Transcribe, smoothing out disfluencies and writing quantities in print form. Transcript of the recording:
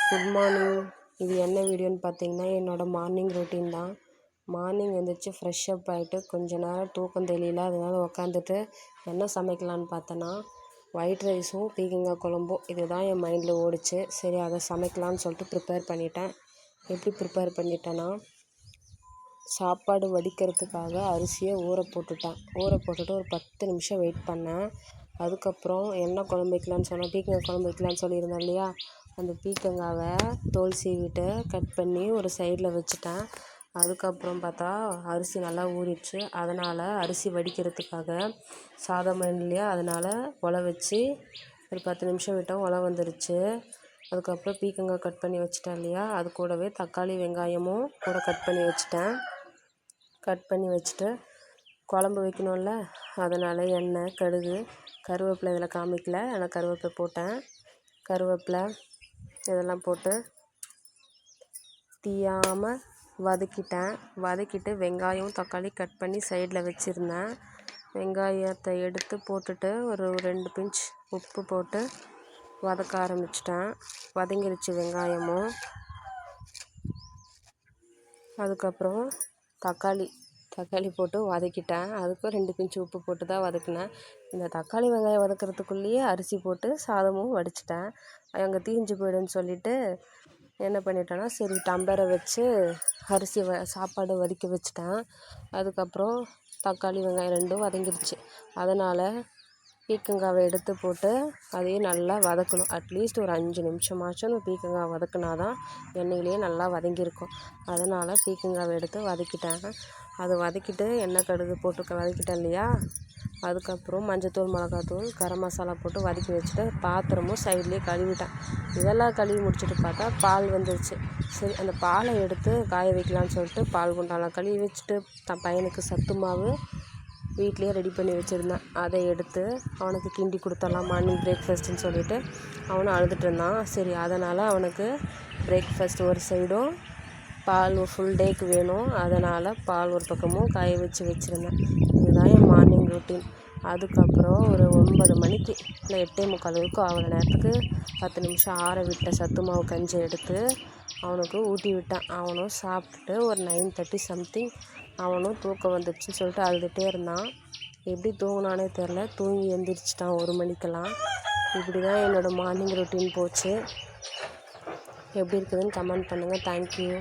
Good morning. இது என்ன வீடியோன்னு பார்த்தீங்கன்னா, என்னோடய மார்னிங் ரொட்டீன் தான். மார்னிங் எழுந்திரிச்சி ஃப்ரெஷ் அப் ஆகிட்டு கொஞ்ச நேரம் தூக்கம் தெரியல, அதனால உட்காந்துட்டு என்ன சமைக்கலான்னு பார்த்தேன்னா, ஒயிட் ரைஸும் பீக்கங்காய் குழம்பும் இது தான் என் மைண்டில் ஓடிச்சு. சரி, அதை சமைக்கலான்னு சொல்லிட்டு ப்ரிப்பேர் பண்ணிட்டேன். எப்படி ப்ரிப்பேர் பண்ணிட்டேன்னா, சாப்பாடு வடிக்கிறதுக்காக அரிசியை ஊற போட்டுட்டு ஒரு 10 நிமிஷம் வெயிட் பண்ணேன். அதுக்கப்புறம் என்ன குழம்பு வைக்கலான்னு சொன்னேன், பீக்கங்காய் குழம்பு வைக்கலான்னு சொல்லியிருந்தேன் இல்லையா, அந்த பீக்கங்காவை தோல் சீவிட்டு கட் பண்ணி ஒரு சைடில் வச்சுட்டேன். அதுக்கப்புறம் பார்த்தா அரிசி நல்லா ஊறிடுச்சு. அதனால் அரிசி வடிக்கிறதுக்காக சாதம் இல்லையா, அதனால் உலை வச்சு ஒரு 10 நிமிஷம் விட்டோம், உலை வந்துருச்சு. அதுக்கப்புறம் பீக்கங்காய் கட் பண்ணி வச்சுட்டேன் இல்லையா, அது கூடவே தக்காளி வெங்காயமும் கூட கட் பண்ணி வச்சுட்டு குழம்பு வைக்கணும்ல, அதனால் எண்ணெய், கடுகு, கருவேப்பிலை இதில் காமிக்கல, ஆனால் கருவேப்பிலை போட்டேன். கருவேப்பிலை இதெல்லாம் போட்டு தீயாமல் வதக்கிட்டு வெங்காயம் தக்காளி கட் பண்ணி சைடில் வச்சுருந்தேன். வெங்காயத்தை எடுத்து போட்டுட்டு ஒரு 2 பிஞ்ச் உப்பு போட்டு வதக்க ஆரம்பிச்சிட்டேன். வதங்கிருச்சு வெங்காயமும். அதுக்கப்புறம் தக்காளி போட்டு வதக்கிட்டேன். அதுக்கும் 2 பிஞ்ச் உப்பு போட்டு தான் வதக்கினேன். இந்த தக்காளி வெங்காயம் வதக்கிறதுக்குள்ளேயே அரிசி போட்டு சாதமும் வடிச்சிட்டேன். அங்கே தீஞ்சு போய்டுன்னு சொல்லிவிட்டு என்ன பண்ணிட்டேன்னா, சரி டம்ளரை வச்சு சாப்பாடு வடிக்க வச்சுட்டேன். அதுக்கப்புறம் தக்காளி வெங்காயம் 2ம் வதங்கிடுச்சு. அதனால் பீக்கங்காவை எடுத்து போட்டு அதையும் நல்லா வதக்கணும். அட்லீஸ்ட் ஒரு 5 நிமிஷமாச்சும் பீக்கங்காய் வதக்குனா தான் எண்ணெயிலேயே நல்லா வதங்கியிருக்கும். அதனால் பீக்கங்காவை எடுத்து வதக்கிட்டேன். அது வதக்கிட்டு எண்ணெய் கடுகு போட்டு வதக்கிட்டேன் இல்லையா, அதுக்கப்புறம் மஞ்சத்தூள், மிளகாத்தூள், கரம் மசாலா போட்டு வதக்கி வச்சுட்டு பாத்திரமும் சைட்லேயே கழுவிட்டேன். இதெல்லாம் கழுவி முடிச்சுட்டு பார்த்தா பால் வந்துருச்சு. சரி, அந்த பாலை எடுத்து காய வைக்கலான்னு சொல்லிட்டு பால் குண்டாலாம் கழுவி வச்சுட்டு பையனுக்கு சத்து மாவு வீட்லேயே ரெடி பண்ணி வச்சுருந்தேன். அதை எடுத்து அவனுக்கு கிண்டி கொடுத்துடலாம் மார்னிங் பிரேக்ஃபாஸ்ட்டுன்னு சொல்லிவிட்டு அவனும் அழுதுட்டு இருந்தான். சரி, அதனால் அவனுக்கு பிரேக்ஃபாஸ்ட் ஒரு சைடும் பால் ஃபுல் டேக்கு வேணும், அதனால் பால் ஒரு பக்கமும் காய வச்சுருந்தேன். இதுதான் என் மார்னிங் ரொட்டீன். அதுக்கப்புறம் ஒரு 9 மணிக்கு இல்லை 8:45 வரைக்கும் அவ்வளோ நேரத்துக்கு 10 நிமிஷம் ஆற விட்ட சத்து மாவு கஞ்சி எடுத்து அவனுக்கு ஊட்டி விட்டேன். அவனும் சாப்பிட்டுட்டு ஒரு 9:30 சம்திங் அவனும் தூக்கம் வந்துடுச்சுன்னு சொல்லிட்டு அழுதுகிட்டே இருந்தான். எப்படி தூங்கினானே தெரில, தூங்கி எழுந்திரிச்சிட்டான் 1 மணிக்கெல்லாம். இப்படி தான் என்னோடய மார்னிங் ரொட்டீன் போச்சு. எப்படி இருக்குதுன்னு கமெண்ட் பண்ணுங்கள். தேங்க்யூ.